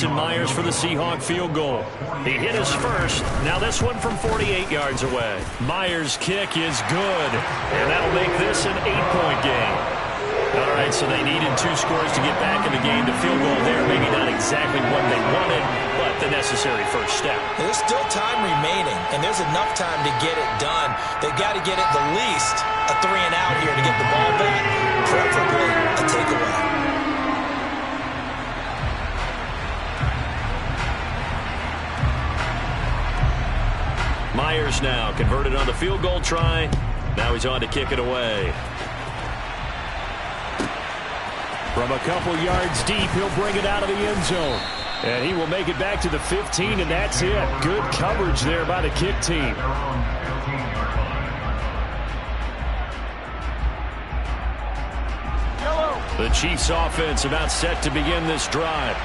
Myers for the Seahawk field goal. He hit his first. Now this one from 48 yards away. Myers' kick is good, and that'll make this an 8-point game. All right, so they needed 2 scores to get back in the game. The field goal there, maybe not exactly what they wanted, but the necessary first step. There's still time remaining, and there's enough time to get it done. They've got to get it the least a 3-and-out here to get the ball back, preferably a takeaway. Myers now converted on the field goal try. Now he's on to kick it away. From a couple yards deep, he'll bring it out of the end zone. And he will make it back to the 15, and that's it. Good coverage there by the kick team. The Chiefs offense about set to begin this drive.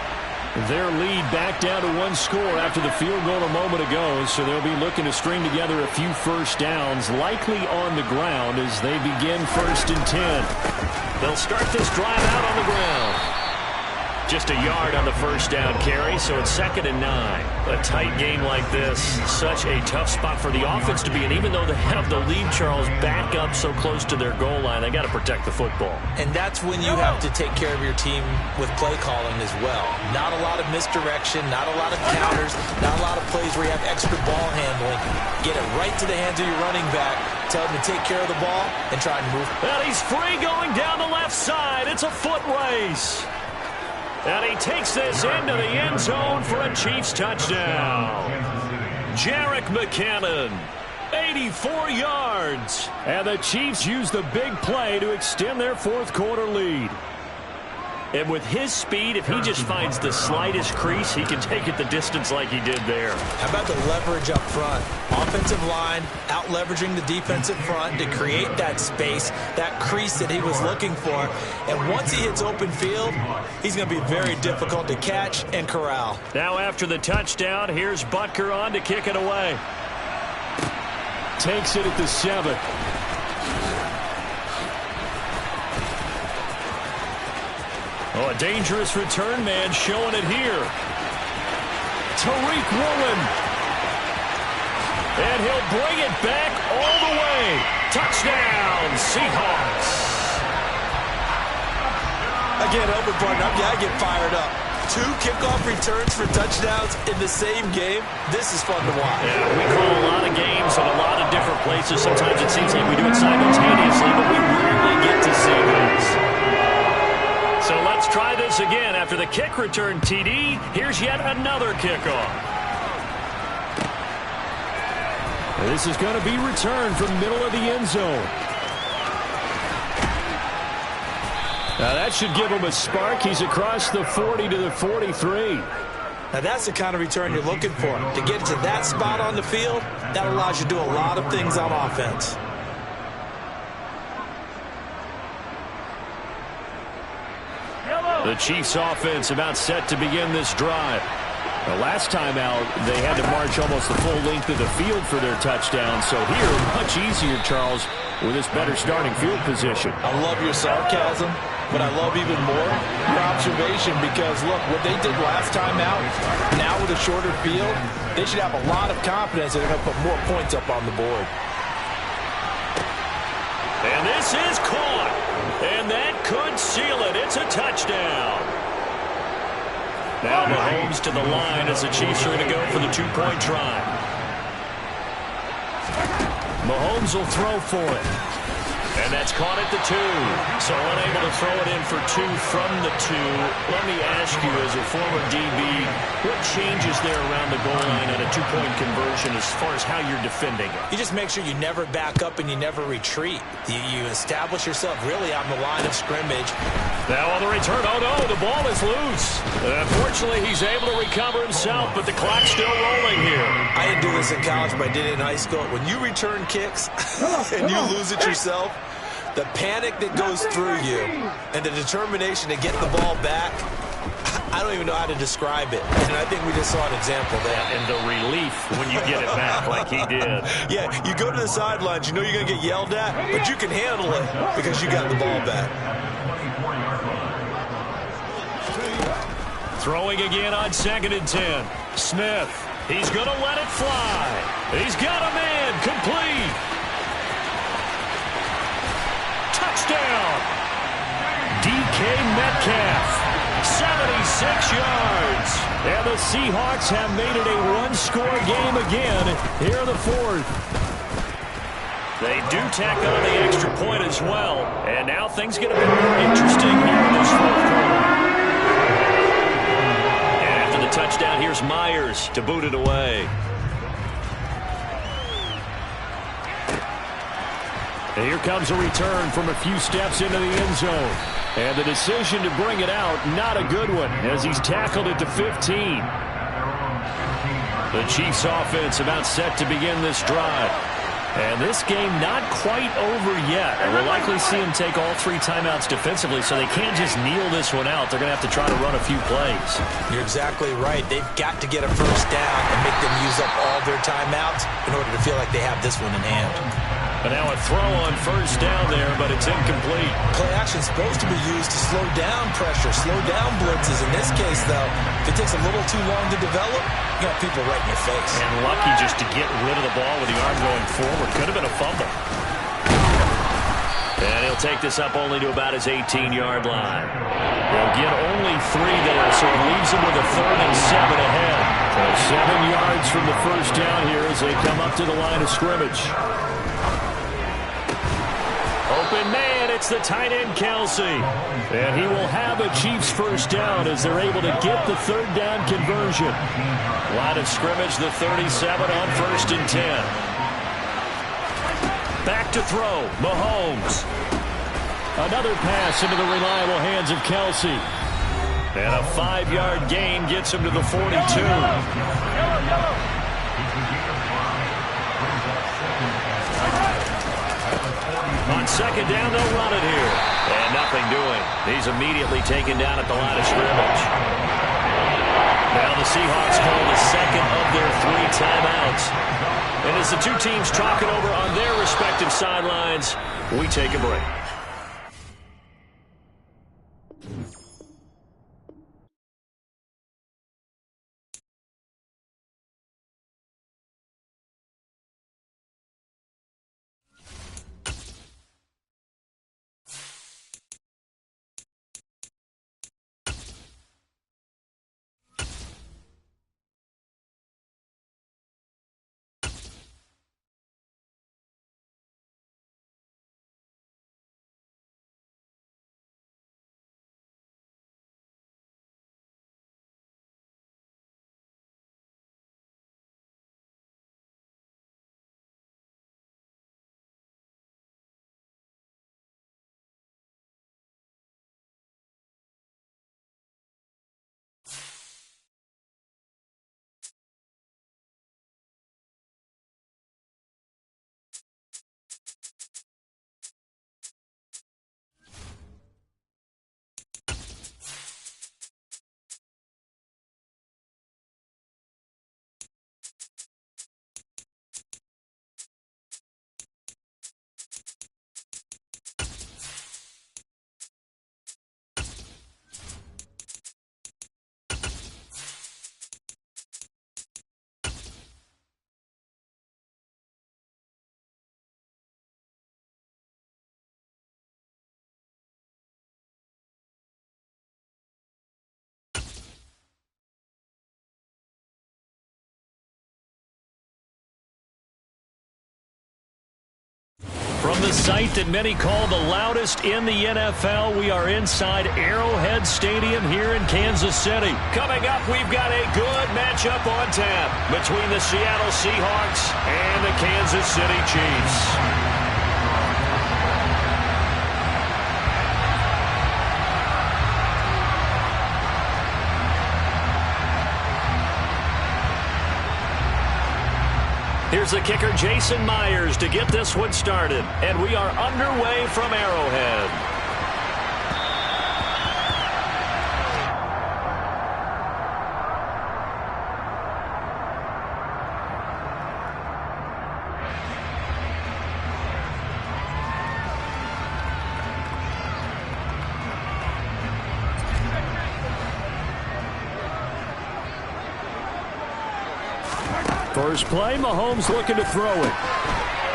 Their lead back down to 1 score after the field goal a moment ago, so they'll be looking to string together a few first downs, likely on the ground as they begin 1st and 10. They'll start this drive out on the ground. Just a yard on the first down carry, so it's 2nd and 9. A tight game like this, such a tough spot for the offense to be in. Even though they have the lead, Charles, back up so close to their goal line, they got to protect the football. And that's when you have to take care of your team with play calling as well. Not a lot of misdirection, not a lot of counters, not a lot of plays where you have extra ball handling. Get it right to the hands of your running back. Tell him to take care of the ball and try and move. And he's free going down the left side. It's a foot race. And he takes this into the end zone for a Chiefs touchdown. Jerick McKinnon, 84 yards. And the Chiefs use the big play to extend their 4th quarter lead. And with his speed, if he just finds the slightest crease, he can take it the distance like he did there. How about the leverage up front? Offensive line out leveraging the defensive front to create that space, that crease that he was looking for. And once he hits open field, he's going to be very difficult to catch and corral. Now after the touchdown, here's Butker on to kick it away. Takes it at the 7. Oh, a dangerous return man showing it here. Tariq Woolen. And he'll bring it back all the way. Touchdown, Seahawks. Again, open partner, I get fired up. 2 kickoff returns for touchdowns in the same game. This is fun to watch. Yeah, we call a lot of games in a lot of different places. Sometimes it seems like we do it simultaneously, but we rarely get to see this. So let's try this again. After the kick return TD, here's yet another kickoff. This is going to be returned from middle of the end zone. Now that should give him a spark. He's across the 40 to the 43. Now that's the kind of return you're looking for. To get to that spot on the field, that allows you to do a lot of things on offense. The Chiefs offense about set to begin this drive. The last time out, they had to march almost the full length of the field for their touchdown. So here, much easier, Charles, with this better starting field position. I love your sarcasm, but I love even more your observation because, look, what they did last time out, now with a shorter field, they should have a lot of confidence that they're going to put more points up on the board. And this is caught. And that could seal it. It's a touchdown. Now Mahomes to the line as the Chiefs are going to go for the 2-point try. Mahomes will throw for it. And that's caught at the 2. So unable to throw it in for 2 from the 2. Let me ask you, as a former DB, what changes there around the goal line on a 2-point conversion as far as how you're defending it? You just make sure you never back up and you never retreat. You establish yourself really on the line of scrimmage. Now on the return, oh no, the ball is loose. Unfortunately, he's able to recover himself, but the clock's still rolling here. I didn't do this in college, but I did it in high school. When you return kicks and you lose it yourself, the panic that goes through you and the determination to get the ball back, I don't even know how to describe it. And I think we just saw an example there. And the relief when you get it back like he did. Yeah, you go to the sidelines, you know you're going to get yelled at, but you can handle it because you got the ball back. Throwing again on 2nd and 10. Smith. He's going to let it fly. He's got a man. Complete. Touchdown. DK Metcalf. 76 yards. And the Seahawks have made it a one-score game again here in the fourth. They do tack on the extra point as well. And now things get a bit more interesting here in this fourth quarter. And after the touchdown, here's Myers to boot it away. And here comes a return from a few steps into the end zone. And the decision to bring it out, not a good one, as he's tackled it to 15. The Chiefs offense about set to begin this drive. And this game not quite over yet. And we'll likely see them take all 3 timeouts defensively, so they can't just kneel this one out. They're going to have to try to run a few plays. You're exactly right. They've got to get a first down and make them use up all their timeouts in order to feel like they have this one in hand. But now a throw on first down there, but it's incomplete. Play action is supposed to be used to slow down pressure, slow down blitzes. In this case, though, if it takes a little too long to develop, you got people right in your face. And lucky just to get rid of the ball with the arm going forward. Could have been a fumble. And he'll take this up only to about his 18-yard line. They'll get only 3 there, so it leaves him with a 3rd and 7 ahead. So 7 yards from the first down here as they come up to the line of scrimmage. Open man, it's the tight end, Kelsey. And he will have a Chiefs first down as they're able to get the 3rd down conversion. Line of scrimmage, the 37 on 1st and 10. Back to throw, Mahomes. Another pass into the reliable hands of Kelsey. And a 5-yard gain gets him to the 42. On 2nd down, they'll run it here. And nothing doing. He's immediately taken down at the line of scrimmage. Now the Seahawks call the 2nd of their 3 timeouts. And as the 2 teams talk it over on their respective sidelines, we take a break. From the site that many call the loudest in the NFL, we are inside Arrowhead Stadium here in Kansas City. Coming up, we've got a good matchup on tap between the Seattle Seahawks and the Kansas City Chiefs. Here's the kicker, Jason Myers, to get this one started. And we are underway from Arrowhead. First play, Mahomes looking to throw it.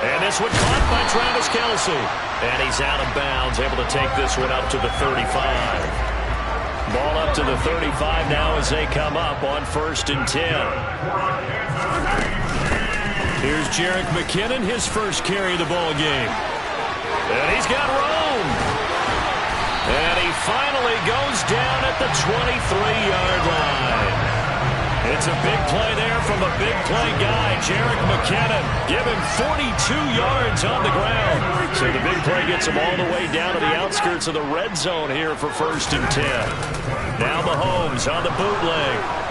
And this one caught by Travis Kelce. And he's out of bounds, able to take this one up to the 35. Ball up to the 35 now as they come up on 1st and 10. Here's Jerick McKinnon, his first carry of the ball game. And he's got room. And he finally goes down at the 23-yard line. It's a big play there from a big play guy, Jerick McKinnon. Give him 42 yards on the ground. So the big play gets him all the way down to the outskirts of the red zone here for 1st and 10. Now Mahomes on the bootleg.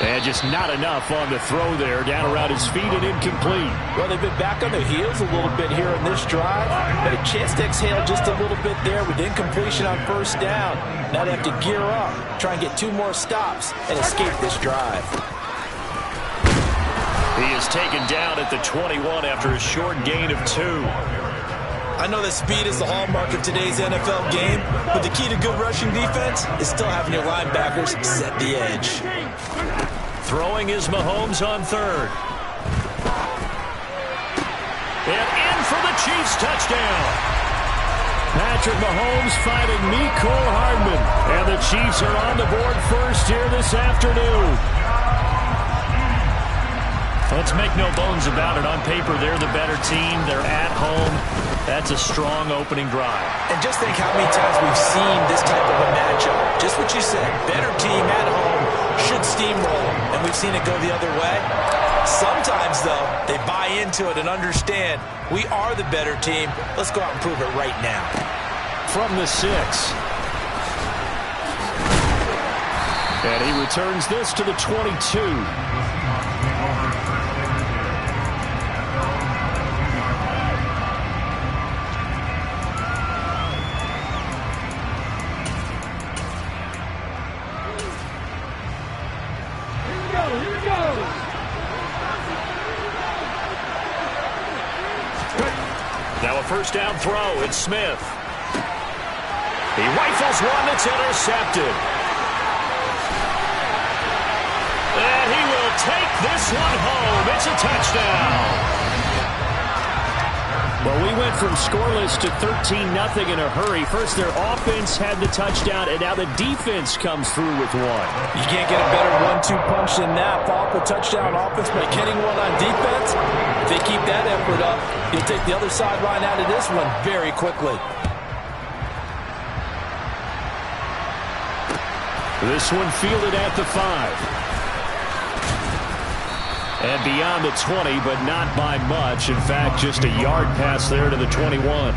And just not enough on the throw there, down around his feet and incomplete. Well, they've been back on their heels a little bit here in this drive, but a chance to exhale just a little bit there with incompletion on 1st down. Now they have to gear up, try and get 2 more stops and escape this drive. He is taken down at the 21 after a short gain of 2. I know that speed is the hallmark of today's NFL game, but the key to good rushing defense is still having your linebackers set the edge. Throwing is Mahomes on 3rd. And in for the Chiefs touchdown. Patrick Mahomes fighting Mecole Hardman. And the Chiefs are on the board first here this afternoon. Let's make no bones about it. On paper, they're the better team. They're at home. That's a strong opening drive. And just think how many times we've seen this type of a matchup. Just what you said. Better team at home should steamroll. And we've seen it go the other way. Sometimes, though, they buy into it and understand we are the better team. Let's go out and prove it right now. From the 6. And he returns this to the 22. Now a 1st down throw. It's Smith. He rifles one that's intercepted. And he will take this one home. It's a touchdown. Well, we went from scoreless to 13-0 in a hurry. First, their offense had the touchdown, and now the defense comes through with one. You can't get a better 1-2 punch than that. Follow up a touchdown offense by getting one on defense. If they keep that effort up, you'll take the other sideline out of this one very quickly. This one fielded at the 5. And beyond the 20, but not by much. In fact, just a yard pass there to the 21.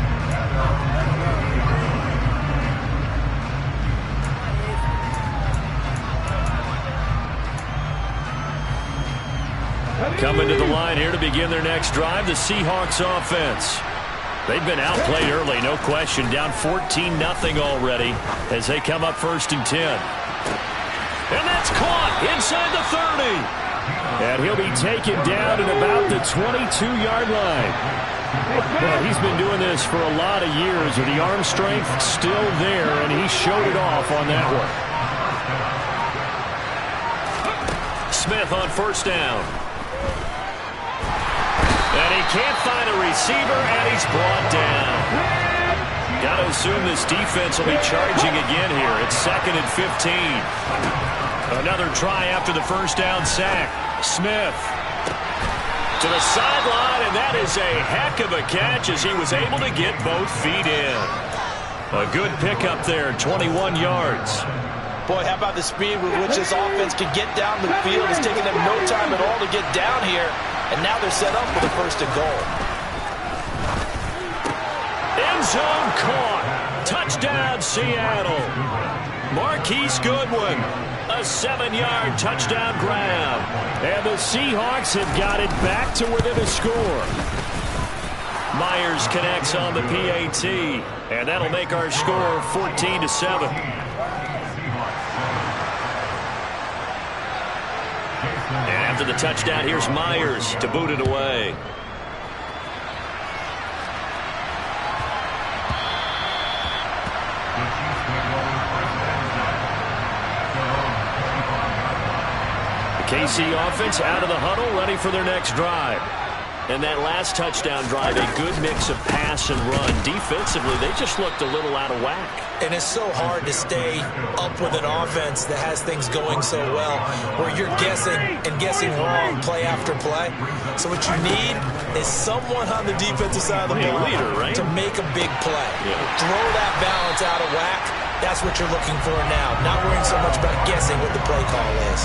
Coming to the line here to begin their next drive, the Seahawks offense. They've been outplayed early, no question. Down 14-0 already as they come up 1st and 10. And that's caught inside the 30. And he'll be taken down at about the 22-yard line. Well, he's been doing this for a lot of years, with the arm strength still there, and he showed it off on that one. Smith on 1st down. And he can't find a receiver, and he's brought down. Got to assume this defense will be charging again here. It's 2nd and 15. Another try after the 1st down sack. Smith to the sideline, and that is a heck of a catch as he was able to get both feet in. A good pickup there, 21 yards. Boy, how about the speed with which this offense can get down the field? It's taking them no time at all to get down here, and now they're set up for the 1st and goal. End zone caught. Touchdown, Seattle. Marquise Goodwin. A 7-yard touchdown grab. And the Seahawks have got it back to within a score. Myers connects on the PAT. And that'll make our score 14-7. And after the touchdown, here's Myers to boot it away. KC offense out of the huddle, ready for their next drive. And that last touchdown drive, a good mix of pass and run. Defensively, they just looked a little out of whack. And it's so hard to stay up with an offense that has things going so well, where you're guessing and guessing wrong play after play. So what you need is someone on the defensive side of the ball leader, right? to make a big play. Yeah. Throw that balance out of whack. That's what you're looking for now. Not worrying so much about guessing what the play call is.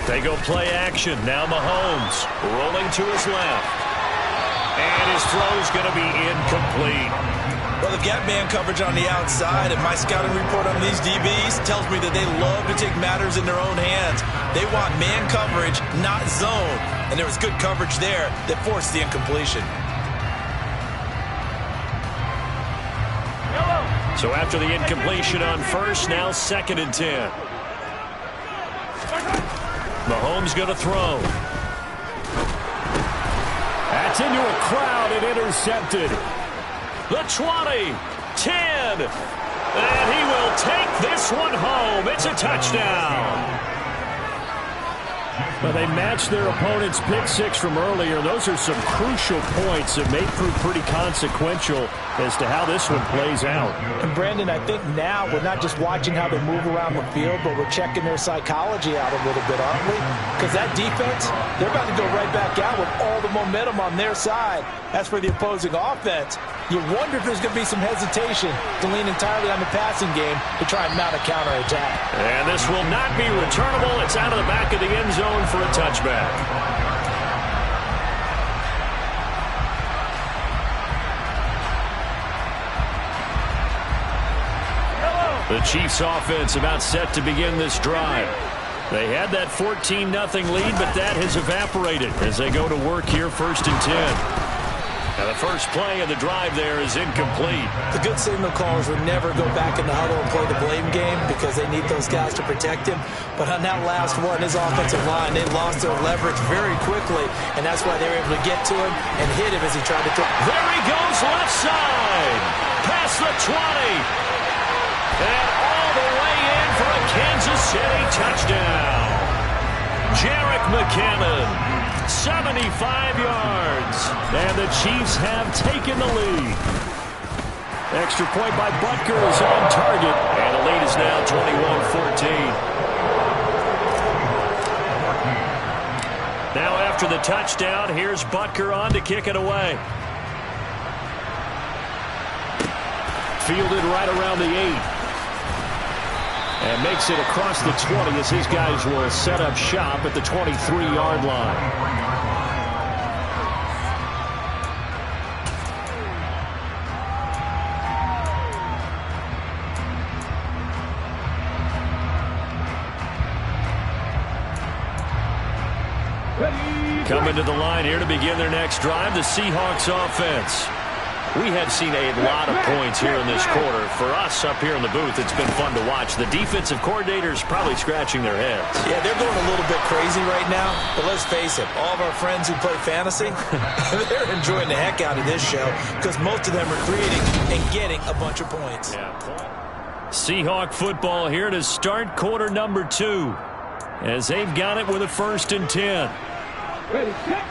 They go play action. Now Mahomes rolling to his left. And his throw's going to be incomplete. Well, they've got man coverage on the outside, and my scouting report on these DBs tells me that they love to take matters in their own hands. They want man coverage, not zone. And there was good coverage there that forced the incompletion. So after the incompletion on first, now 2nd and 10. Mahomes going to throw. That's into a crowd and intercepted. The 20, 10, and he will take this one home. It's a touchdown. Well, they matched their opponent's pick six from earlier. Those are some crucial points that may prove pretty consequential as to how this one plays out. And Brandon, I think now we're not just watching how they move around the field, but we're checking their psychology out a little bit, aren't we? Because that defense, they're about to go right back out with all the momentum on their side. As for the opposing offense, you wonder if there's going to be some hesitation to lean entirely on the passing game to try and mount a counterattack. And this will not be returnable. It's out of the back of the end zone for a touchback. The Chiefs offense about set to begin this drive. They had that 14-0 lead, but that has evaporated as they go to work here 1st and 10. Now the first play of the drive there is incomplete. The good signal callers would never go back in the huddle and play the blame game because they need those guys to protect him. But on that last one, his offensive line, they lost their leverage very quickly, and that's why they were able to get to him and hit him as he tried to throw. There he goes left side. Past the 20. And all the way in for a Kansas City touchdown. Jerick McKinnon, 75 yards. And the Chiefs have taken the lead. Extra point by Butker is on target. And the lead is now 21-14. Now after the touchdown, here's Butker on to kick it away. Fielded right around the 8. And makes it across the 20 as his guys will set up shop at the 23-yard line. Coming to the line here to begin their next drive, the Seahawks offense. We have seen a lot of points here in this quarter. For us up here in the booth, it's been fun to watch. The defensive coordinators probably scratching their heads. Yeah, they're going a little bit crazy right now. But let's face it, all of our friends who play fantasy, they're enjoying the heck out of this show because most of them are creating and getting a bunch of points. Yeah. Seahawk football here to start quarter number 2 as they've got it with a 1st and 10. Ready, set.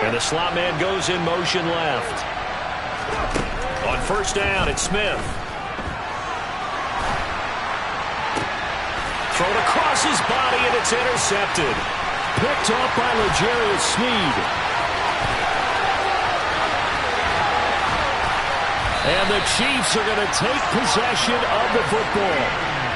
And the slot man goes in motion left. On 1st down, it's Smith. Thrown across his body, and it's intercepted. Picked up by L'Jarius Sneed. And the Chiefs are going to take possession of the football.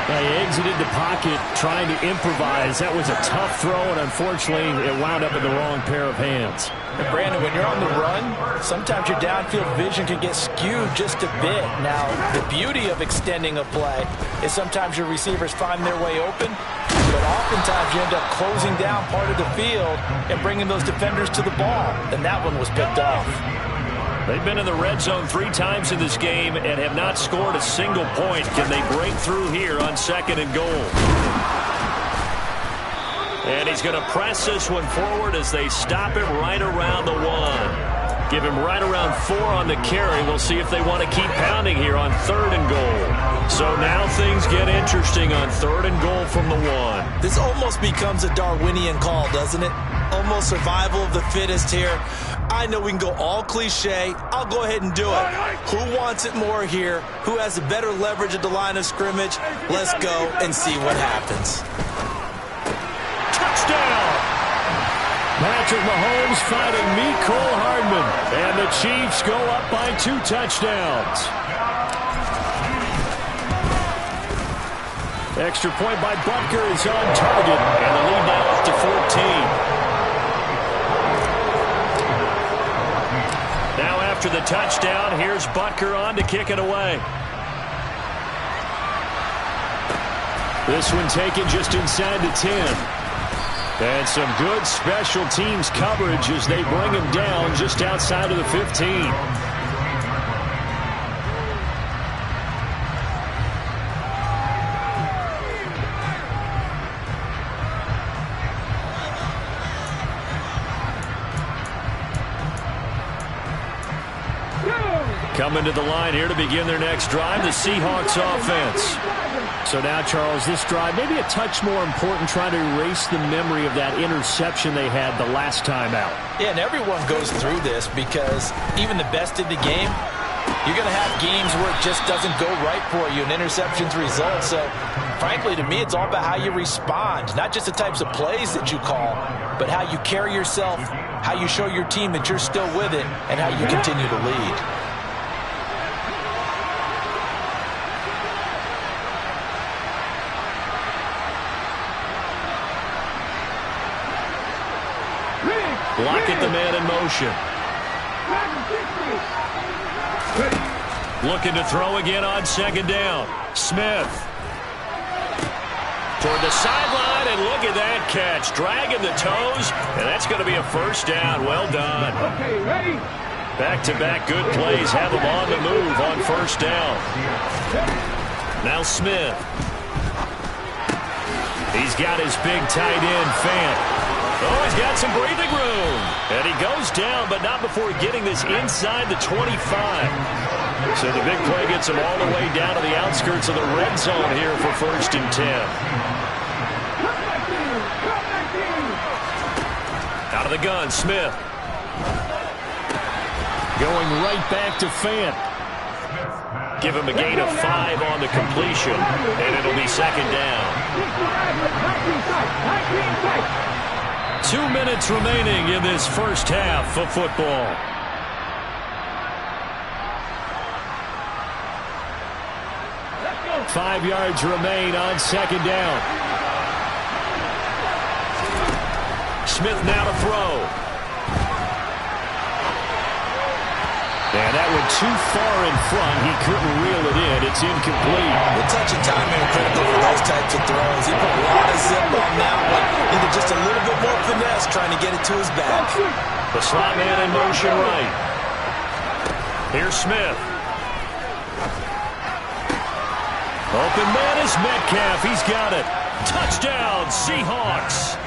They exited the pocket trying to improvise. That was a tough throw, and unfortunately, it wound up in the wrong pair of hands. And Brandon, when you're on the run, sometimes your downfield vision can get skewed just a bit. Now, the beauty of extending a play is sometimes your receivers find their way open, but oftentimes you end up closing down part of the field and bringing those defenders to the ball, and that one was picked off. They've been in the red zone 3 times in this game and have not scored a single point. Can they break through here on 2nd and goal? And he's going to press this one forward as they stop him right around the 1. Give him right around 4 on the carry. We'll see if they want to keep pounding here on 3rd and goal. So now things get interesting on 3rd and goal from the 1. This almost becomes a Darwinian call, doesn't it? Almost survival of the fittest here. I know we can go all cliche. I'll go ahead and do it. Who wants it more here? Who has the better leverage at the line of scrimmage? Let's go and see what happens. Touchdown! Patrick Mahomes fighting Mecole Hardman. And the Chiefs go up by 2 touchdowns. Extra point by Butker is on target. And the lead now up to 14. Now after the touchdown, here's Butker on to kick it away. This one taken just inside the 10. And some good special teams coverage as they bring him down just outside of the 15. Coming to the line here to begin their next drive, the Seahawks offense. So now, Charles, this drive maybe a touch more important, trying to erase the memory of that interception they had the last time out. Yeah, and everyone goes through this because even the best in the game, you're going to have games where it just doesn't go right for you and interceptions result. So, frankly, to me, it's all about how you respond, not just the types of plays that you call, but how you carry yourself, how you show your team that you're still with it, and how you continue to lead. Lockett the man in motion. Looking to throw again on 2nd down. Smith. Toward the sideline, and look at that catch. Dragging the toes, and that's going to be a 1st down. Well done. Back-to-back good plays have him on the move on 1st down. Now Smith. He's got his big tight end, Fant. Oh, he's got some breathing room. And he goes down, but not before getting this inside the 25. So the big play gets him all the way down to the outskirts of the red zone here for 1st and 10. Out of the gun, Smith. Going right back to Fant. Give him a gain of 5 on the completion, and it'll be 2nd down. 2 minutes remaining in this first half of football. Five yards remain on 2nd down. Smith now to throw. And that went too far in front. He couldn't reel it in. It's incomplete. The touch and timing are critical for those types of throws. He put a lot of zip on that one. Needed just a little bit more finesse trying to get it to his back. The slot man in motion right. Here's Smith. Open man is Metcalf. He's got it. Touchdown, Seahawks.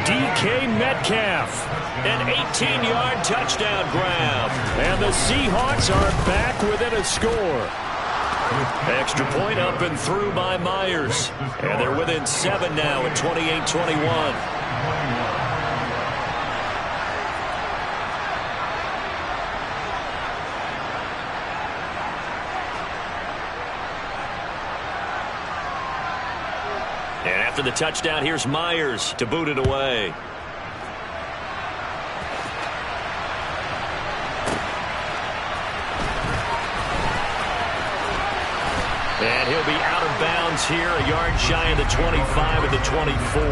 DK Metcalf. An 18-yard touchdown grab. And the Seahawks are back within a score. Extra point up and through by Myers. And they're within 7 now at 28-21. And after the touchdown, here's Myers to boot it away. And he'll be out of bounds here, a yard shy of the 25 of the 24.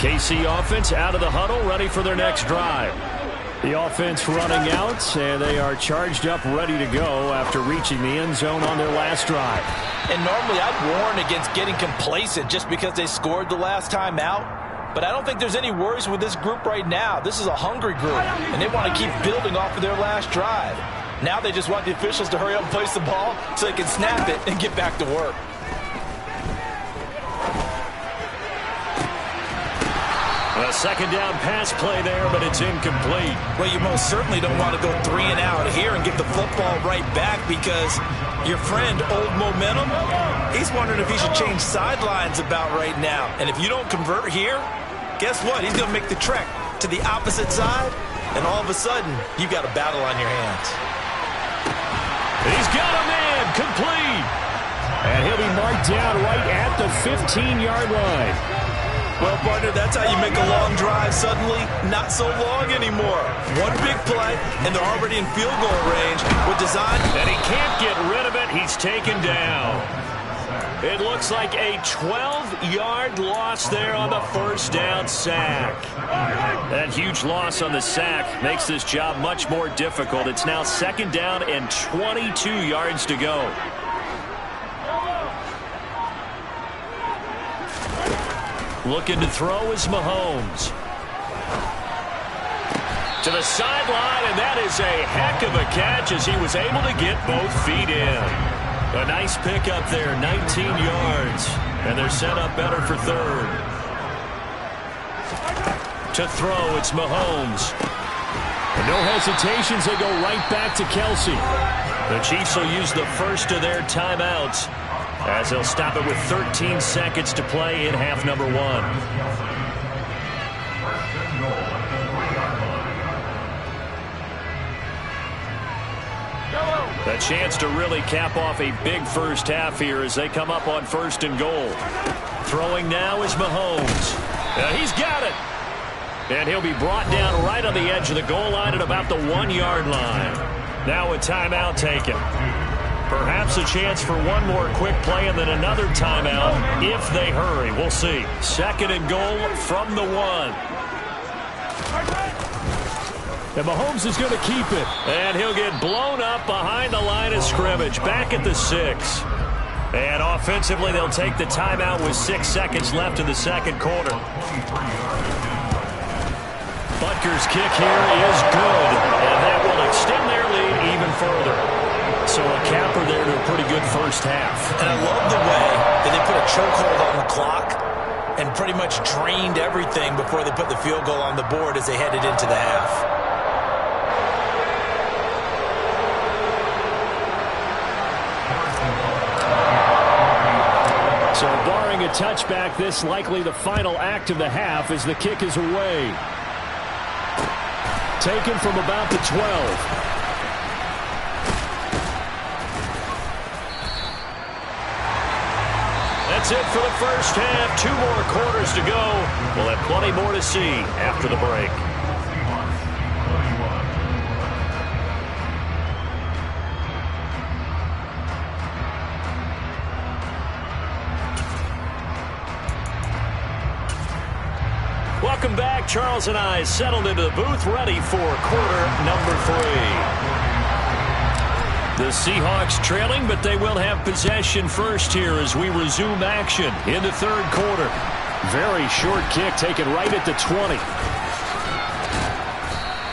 KC offense out of the huddle, ready for their next drive. The offense running out, and they are charged up, ready to go after reaching the end zone on their last drive. And normally I'd warn against getting complacent just because they scored the last time out. But I don't think there's any worries with this group right now. This is a hungry group, and they want to keep building off of their last drive. Now they just want the officials to hurry up and place the ball so they can snap it and get back to work. A second down pass play there, but it's incomplete. Well, you most certainly don't want to go 3 and out here and get the football right back because your friend, Old Momentum, he's wondering if he should change sidelines about right now. And if you don't convert here, guess what? He's going to make the trek to the opposite side, and all of a sudden, you've got a battle on your hands. He's got a man, complete. And he'll be marked down right at the 15-yard line. Well, partner, that's how you make a long drive suddenly not so long anymore. One big play, and they're already in field goal range with design. And he can't get rid of it. He's taken down. It looks like a 12-yard loss there on the first down sack. That huge loss on the sack makes this job much more difficult. It's now second down and 22 yards to go. Looking to throw is Mahomes. To the sideline, and that is a heck of a catch as he was able to get both feet in. A nice pickup there, 19 yards. And they're set up better for third. To throw, it's Mahomes. And no hesitations, they go right back to Kelsey. The Chiefs will use the first of their timeouts as they'll stop it with 13 seconds to play in half number 1. A chance to really cap off a big first half here as they come up on first and goal. Throwing now is Mahomes. He's got it. And he'll be brought down right on the edge of the goal line at about the 1-yard line. Now a timeout taken. Perhaps a chance for one more quick play and then another timeout if they hurry. We'll see. Second and goal from the 1. And Mahomes is going to keep it. And he'll get blown up behind the line of scrimmage. Back at the 6. And offensively, they'll take the timeout with 6 seconds left in the second quarter. Butker's kick here is good. And that will extend their lead even further. So a capper there to a pretty good first half. And I love the way that they put a chokehold on the clock and pretty much drained everything before they put the field goal on the board as they headed into the half. So barring a touchback, this likely the final act of the half as the kick is away. Taken from about the 12. That's it for the first half. 2 more quarters to go. We'll have plenty more to see after the break. Welcome back. Charles and I settled into the booth, ready for quarter number 3. The Seahawks trailing, but they will have possession first here as we resume action in the third quarter. Very short kick taken right at the 20.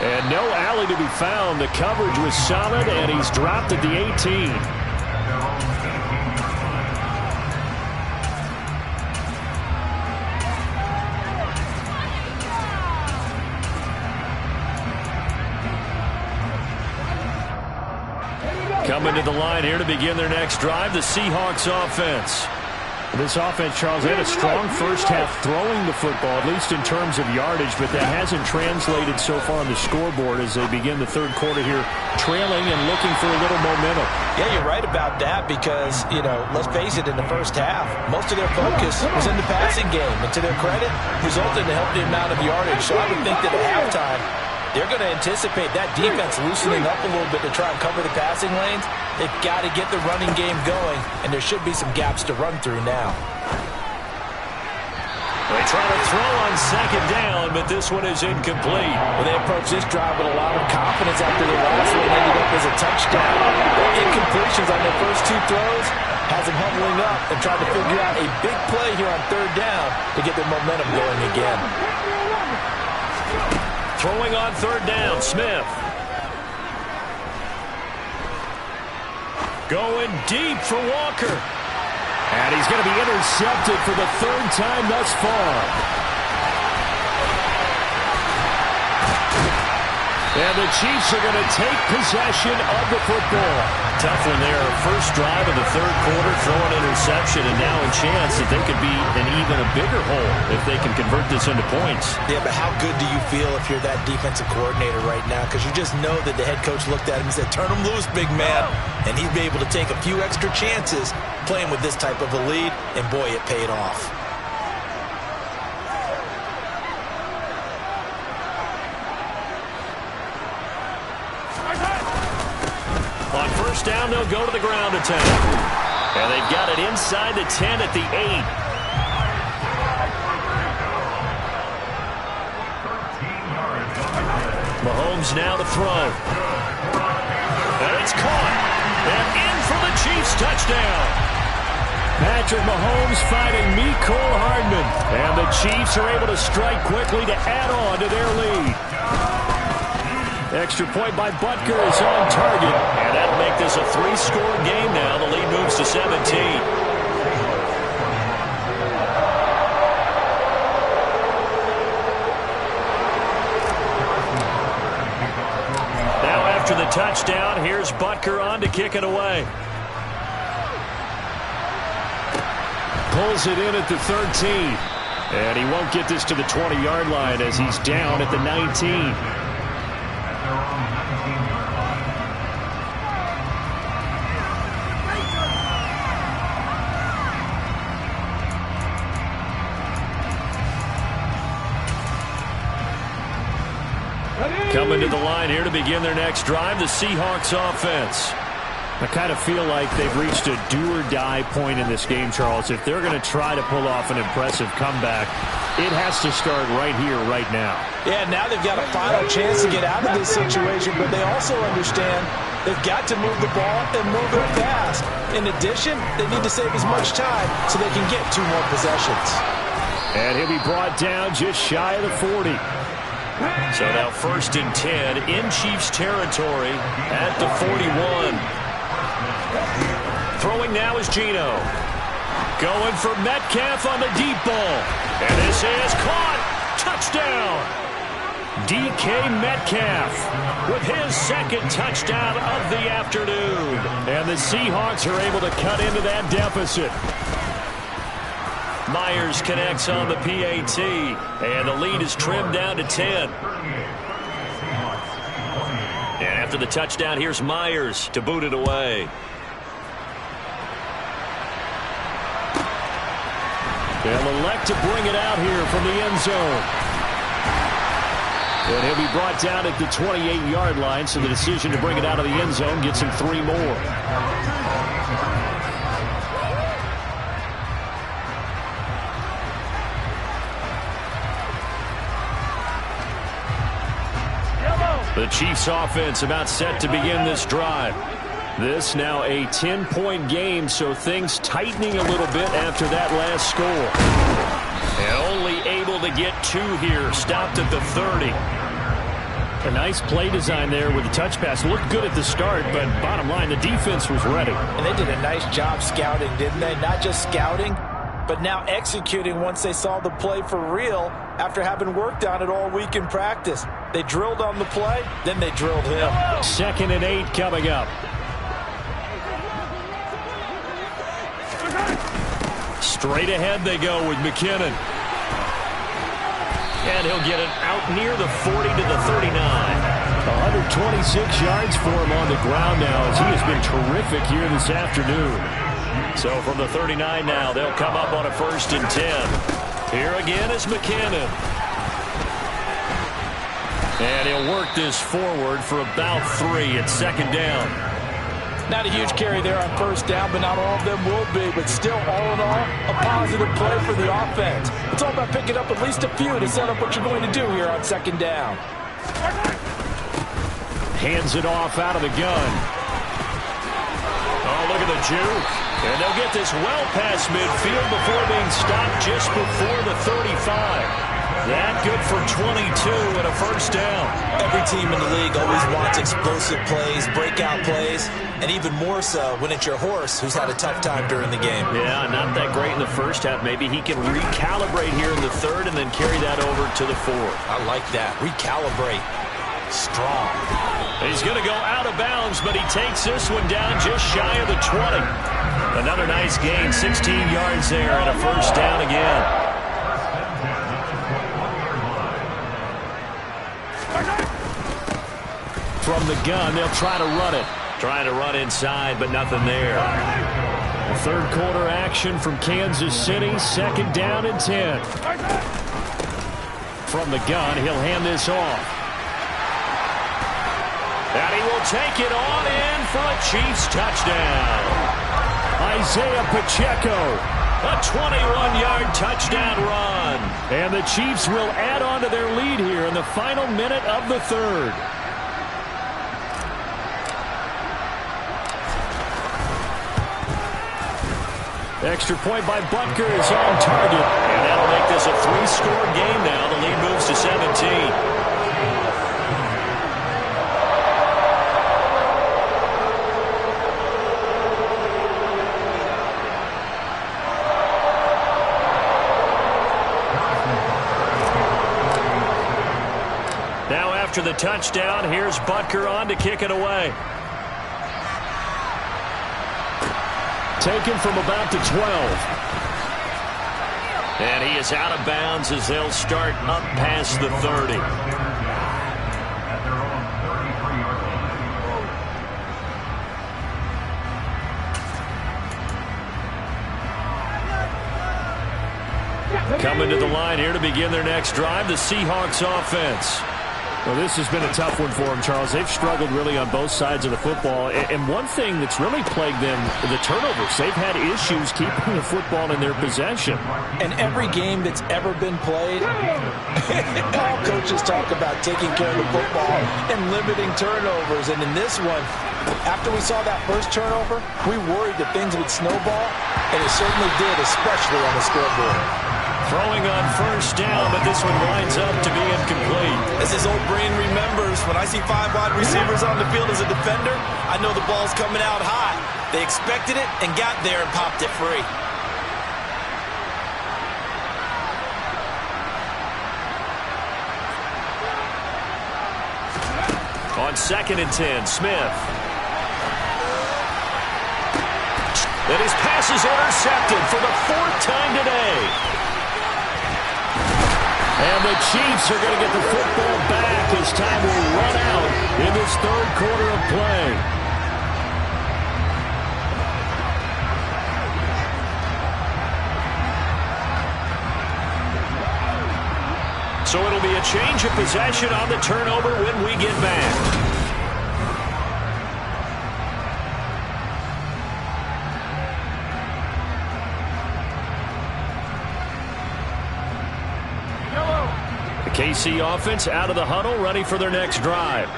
And no alley to be found. The coverage was solid, and he's dropped at the 18. Coming to the line here to begin their next drive, the Seahawks offense. This offense, Charles, they had a strong first half throwing the football, at least in terms of yardage, but that hasn't translated so far on the scoreboard as they begin the third quarter here, trailing and looking for a little momentum. Yeah, you're right about that because, let's face it, in the first half, most of their focus was in the passing game, and to their credit, resulted in a healthy amount of yardage. So I would think that at halftime, they're going to anticipate that defense loosening up a little bit to try and cover the passing lanes. They've got to get the running game going, and there should be some gaps to run through now. They try to throw on second down, but this one is incomplete. Well, they approached this drive with a lot of confidence after the last one ended up as a touchdown. The incompletions on their first two throws has them huddling up and trying to figure out a big play here on third down to get their momentum going again. Throwing on third down, Smith. Going deep for Walker. And he's going to be intercepted for the third time thus far. And the Chiefs are going to take possession of the football. Tough one there. First drive of the third quarter, throwing interception, and now a chance that they could be in even a bigger hole if they can convert this into points. Yeah, but how good do you feel if you're that defensive coordinator right now? Because you just know that the head coach looked at him and said, turn him loose, big man. And he'd be able to take a few extra chances playing with this type of a lead, and boy, it paid off. On first down, they'll go to the ground attack. And they've got it inside the 10 at the 8. Mahomes now to throw. And it's caught. And in for the Chiefs touchdown. Patrick Mahomes fighting Mecole Hardman. And the Chiefs are able to strike quickly to add on to their lead. Extra point by Butker is on target. And that'll make this a 3-score game now. The lead moves to 17. Now after the touchdown, here's Butker on to kick it away. Pulls it in at the 13. And he won't get this to the 20-yard line as he's down at the 19. Coming to the line here to begin their next drive, the Seahawks offense. I kind of feel like they've reached a do-or-die point in this game, Charles. If they're going to try to pull off an impressive comeback, it has to start right here, right now. Yeah, now they've got a final chance to get out of this situation, but they also understand they've got to move the ball and move it fast. In addition, they need to save as much time so they can get 2 more possessions. And he'll be brought down just shy of the 40. So now 1st and 10 in Chiefs territory at the 41. Throwing now is Geno. Going for Metcalf on the deep ball. And this is caught. Touchdown. DK Metcalf with his 2nd touchdown of the afternoon. And the Seahawks are able to cut into that deficit. Myers connects on the PAT, and the lead is trimmed down to 10. And after the touchdown, here's Myers to boot it away. They'll elect to bring it out here from the end zone. And he'll be brought down at the 28-yard line, so the decision to bring it out of the end zone gets him 3 more. The Chiefs offense about set to begin this drive. This now a 10-point game, so things tightening a little bit after that last score. And only able to get 2 here, stopped at the 30. A nice play design there with the touch pass. Looked good at the start, but bottom line, the defense was ready. And they did a nice job scouting, didn't they? Not just scouting, but now executing once they saw the play for real after having worked on it all week in practice. They drilled on the play, then they drilled him. 2nd and 8 coming up. Straight ahead they go with McKinnon. And he'll get it out near the 40 to the 39. 126 yards for him on the ground now as he has been terrific here this afternoon. So from the 39 now, they'll come up on a 1st and 10. Here again is McKinnon. And he'll work this forward for about 3 at 2nd down. Not a huge carry there on first down, but not all of them will be. But still, all in all, a positive play for the offense. It's all about picking up at least a few to set up what you're going to do here on second down. Hands it off out of the gun. Oh, look at the juke. And they'll get this well past midfield before being stopped just before the 35. That good for 22 and a first down. Every team in the league always wants explosive plays, breakout plays, and even more so when it's your horse who's had a tough time during the game. Yeah, not that great in the first half. Maybe he can recalibrate here in the third and then carry that over to the fourth. I like that. Recalibrate. Strong. He's going to go out of bounds, but he takes this one down just shy of the 20. Another nice gain, 16 yards there and a first down again. From the gun, they'll try to run it. Trying to run inside, but nothing there. Third quarter action from Kansas City. Second down and 10. From the gun, he'll hand this off. And he will take it on in for a Chiefs touchdown. Isaiah Pacheco. A 21-yard touchdown run. And the Chiefs will add on to their lead here in the final minute of the third. Extra point by Butker is on target. And that'll make this a three-score game now. The lead moves to 17. Now after the touchdown, here's Butker on to kick it away. Taken from about the 12. And he is out of bounds as they'll start up past the 30. Coming to the line here to begin their next drive, the Seahawks offense. Well, this has been a tough one for them, Charles. They've struggled really on both sides of the football. And one thing that's really plagued them, the turnovers. They've had issues keeping the football in their possession. And every game that's ever been played, all coaches talk about taking care of the football and limiting turnovers. And in this one, after we saw that first turnover, we worried that things would snowball, and it certainly did, especially on the scoreboard. Throwing on first down, but this one winds up to be incomplete. As his old brain remembers, when I see 5 wide receivers on the field as a defender, I know the ball's coming out high. They expected it and got there and popped it free. On 2nd and 10, Smith. And his pass is intercepted for the 4th time today. And the Chiefs are going to get the football back as time will run out in this third quarter of play. So it'll be a change of possession on the turnover when we get back. KC offense out of the huddle, ready for their next drive.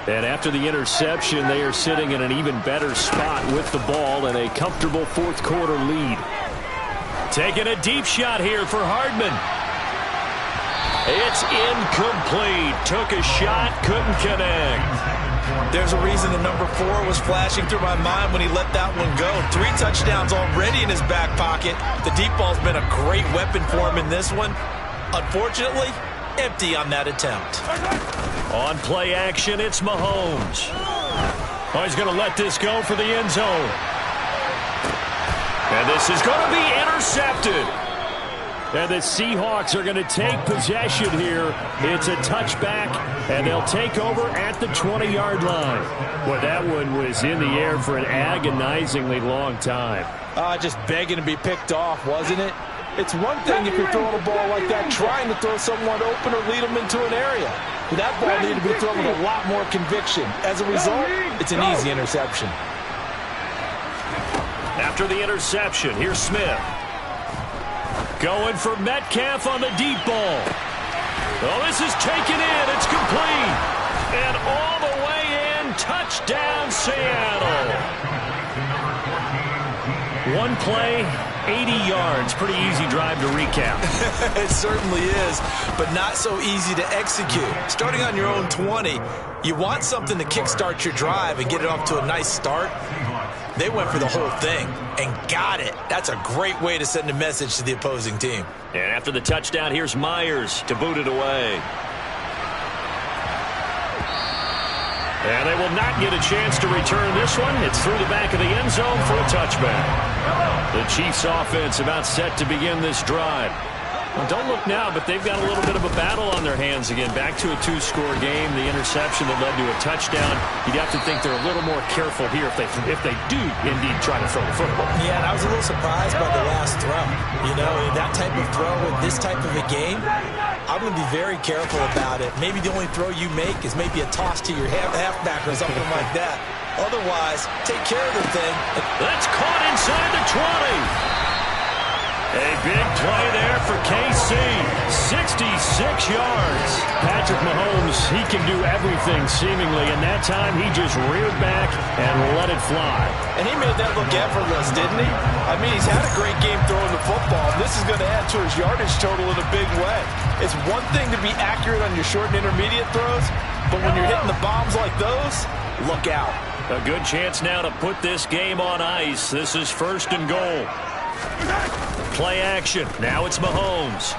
And after the interception, they are sitting in an even better spot with the ball and a comfortable fourth quarter lead. Taking a deep shot here for Hardman. It's incomplete. Took a shot, couldn't connect. There's a reason the number 4 was flashing through my mind when he let that one go. 3 touchdowns already in his back pocket. The deep ball's been a great weapon for him in this one. Unfortunately, empty on that attempt. On play action, it's Mahomes. Oh, he's going to let this go for the end zone. And this is going to be intercepted. And the Seahawks are going to take possession here. It's a touchback, and they'll take over at the 20-yard line. Boy, that one was in the air for an agonizingly long time. Just begging to be picked off, wasn't it? It's one thing if you're throwing a ball like that, trying to throw someone open or lead them into an area. But that ball needed to be thrown with a lot more conviction. As a result, it's an easy interception. after the interception. Here's Smith. Going for Metcalf on the deep ball. Oh, this is taken in. It's complete. And all the way in. Touchdown, Seattle. One play, 80 yards. Pretty easy drive to recap. It certainly is, but not so easy to execute. Starting on your own 20, you want something to kickstart your drive and get it off to a nice start. They went for the whole thing and got it. That's a great way to send a message to the opposing team. And after the touchdown, here's Myers to boot it away. And they will not get a chance to return this one. It's through the back of the end zone for a touchback. The Chiefs offense about set to begin this drive. Well, don't look now, but they've got a little bit of a battle on their hands again. Back to a two-score game. The interception that led to a touchdown. You'd have to think they're a little more careful here if they do indeed try to throw the football. Yeah, and I was a little surprised by the last throw. You know, that type of throw in this type of a game, I'm going to be very careful about it. Maybe the only throw you make is maybe a toss to your halfback or something like that. Otherwise, take care of the thing. That's caught inside the 20. A big play there for KC. 66 yards. Patrick Mahomes, he can do everything seemingly, and that time he just reared back and let it fly. And he made that look effortless, didn't he? I mean, he's had a great game throwing the football. This is going to add to his yardage total in a big way. It's one thing to be accurate on your short and intermediate throws, but when you're hitting the bombs like those, look out. A good chance now to put this game on ice. This is 1st and goal. Play action. Now it's Mahomes.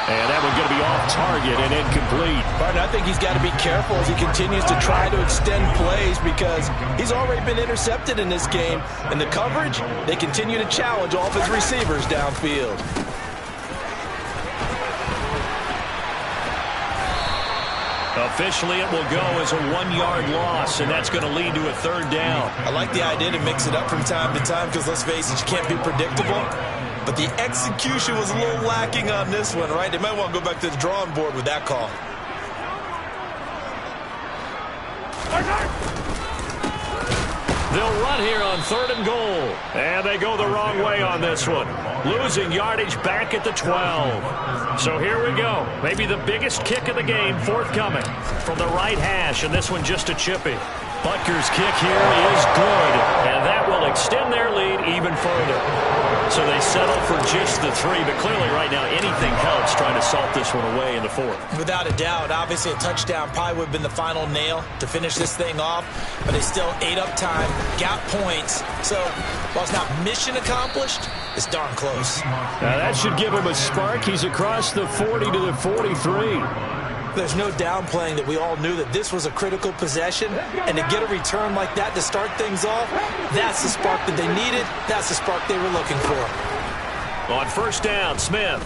And that one's going to be off target and incomplete. Martin, I think he's got to be careful as he continues to try to extend plays because he's already been intercepted in this game. And the coverage, they continue to challenge all of his receivers downfield. Officially, it will go as a 1-yard loss, and that's going to lead to a 3rd down. I like the idea to mix it up from time to time because, let's face it, you can't be predictable. But the execution was a little lacking on this one, right? They might want to go back to the drawing board with that call. They'll run here on 3rd and goal. And they go the wrong way on this one. Losing yardage back at the 12. So here we go. Maybe the biggest kick of the game forthcoming from the right hash. And this one just a chippy. Butker's kick here is good. And that will extend their lead even further. So they settle for just the 3. But clearly right now anything helps trying to salt this one away in the 4th. Without a doubt, obviously a touchdown probably would have been the final nail to finish this thing off. But they still ate up time, got points. So while it's not mission accomplished, it's darn close. Now that should give him a spark. He's across the 40 to the 43. There's no downplaying that we all knew that this was a critical possession, and to get a return like that to start things off, that's the spark that they needed. That's the spark they were looking for. On 1st down, Smith.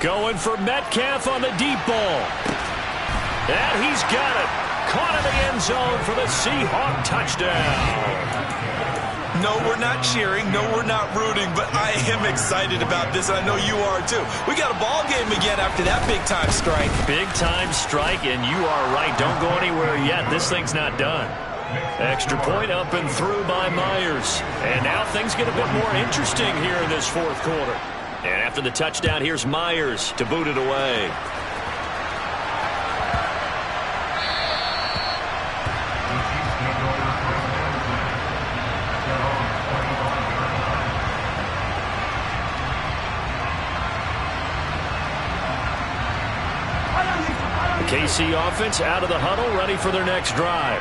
Going for Metcalf on the deep ball. And he's got it. Caught in the end zone for the Seahawk touchdown. No, we're not cheering. No, we're not rooting, but I am excited about this, and I know you are too. We got a ball game again after that big-time strike. Big-time strike, and you are right. Don't go anywhere yet. This thing's not done. Extra point up and through by Myers. And now things get a bit more interesting here in this 4th quarter. And after the touchdown, here's Myers to boot it away. KC offense out of the huddle, ready for their next drive.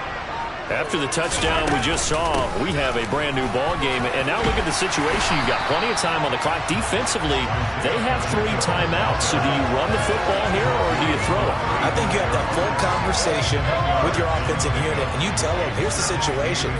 After the touchdown we just saw, we have a brand new ball game. And now look at the situation. You've got plenty of time on the clock. Defensively, they have 3 timeouts. So do you run the football here or do you throw it? I think you have that full conversation with your offensive unit, and you tell them, here's the situation.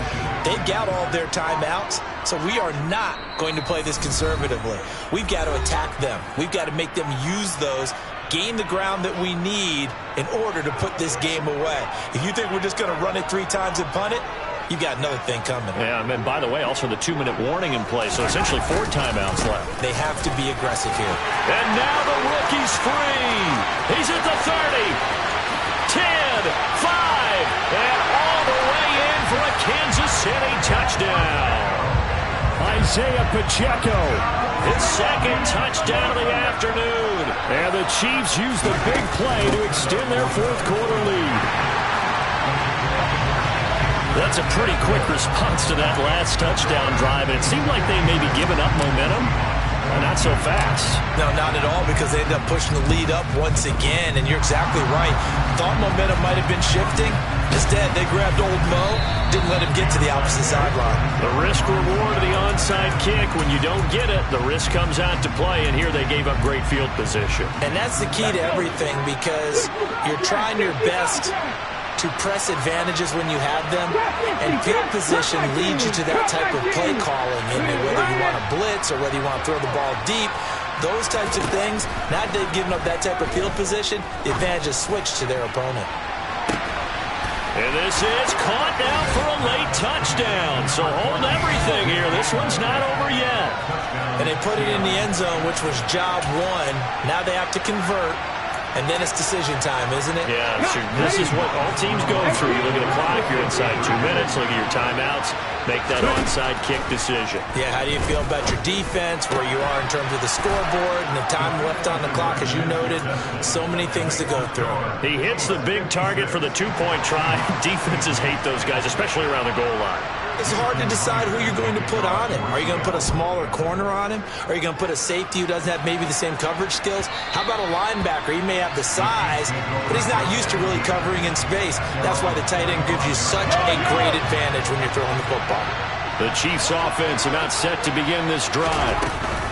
They've got all their timeouts, so we are not going to play this conservatively. We've got to attack them. We've got to make them use those, gain the ground that we need in order to put this game away. If you think we're just going to run it 3 times and punt it, you've got another thing coming. Yeah, and by the way, also the 2-minute warning in play, so essentially 4 timeouts left. They have to be aggressive here. And now the rookie's free. He's at the 30, 10, 5, and all the way in for a Kansas this, and a touchdown. Isaiah Pacheco. His second touchdown of the afternoon. And the Chiefs use the big play to extend their fourth quarter lead. That's a pretty quick response to that last touchdown drive. And it seemed like they may be giving up momentum. Not so fast. No, not at all, because they ended up pushing the lead up once again, and you're exactly right. Thought momentum might have been shifting. Instead, they grabbed old Mo, didn't let him get to the opposite sideline. The risk-reward of the onside kick. When you don't get it, the risk comes out to play, and here they gave up great field position. And that's the key to everything, because you're trying your best to press advantages when you have them, and field position leads you to that type of play calling. And whether you want to blitz or whether you want to throw the ball deep, those types of things, now they've given up that type of field position, the advantage is switched to their opponent. And this is caught now for a late touchdown. So hold everything here. This one's not over yet. And they put it in the end zone, which was job one. Now they have to convert. And then it's decision time, isn't it? Yeah, so this is what all teams go through. You look at the clock, you're inside 2 minutes, look at your timeouts, make that onside kick decision. Yeah, how do you feel about your defense, where you are in terms of the scoreboard and the time left on the clock, as you noted? So many things to go through. He hits the big target for the two-point try. Defenses hate those guys, especially around the goal line. It's hard to decide who you're going to put on him. Are you going to put a smaller corner on him? Are you going to put a safety who doesn't have maybe the same coverage skills? How about a linebacker? He may have the size, but he's not used to really covering in space. That's why the tight end gives you such a great advantage when you're throwing the football. The Chiefs offense about set to begin this drive.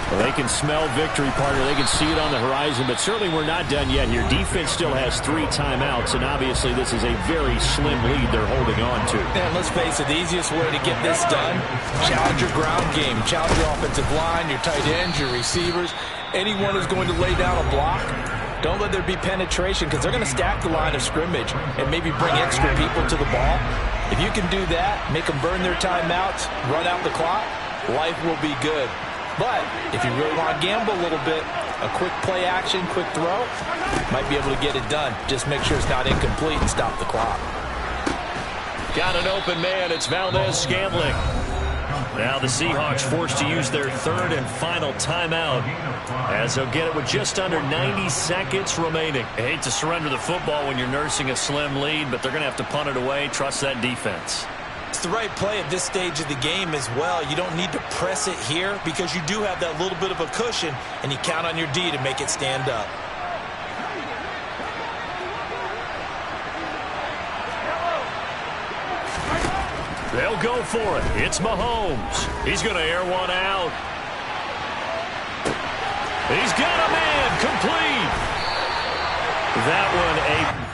Well, they can smell victory, partner. They can see it on the horizon, but certainly we're not done yet here. Defense still has 3 timeouts, and obviously this is a very slim lead they're holding on to. And let's face it, the easiest way to get this done, challenge your ground game, challenge your offensive line, your tight ends, your receivers, anyone who's going to lay down a block. Don't let there be penetration, because they're going to stack the line of scrimmage and maybe bring extra people to the ball. If you can do that, make them burn their timeouts, run out the clock, life will be good. But if you really want to gamble a little bit, a quick play action, quick throw, might be able to get it done. Just make sure it's not incomplete and stop the clock. Got an open man. It's Valdez-Scantling. Now the Seahawks forced to use their third and final timeout, as they'll get it with just under 90 seconds remaining. I hate to surrender the football when you're nursing a slim lead, but they're going to have to punt it away. Trust that defense. It's the right play at this stage of the game as well. You don't need to press it here, because you do have that little bit of a cushion, and you count on your D to make it stand up. They'll go for it. It's Mahomes. He's going to air one out. He's got a man complete. That one a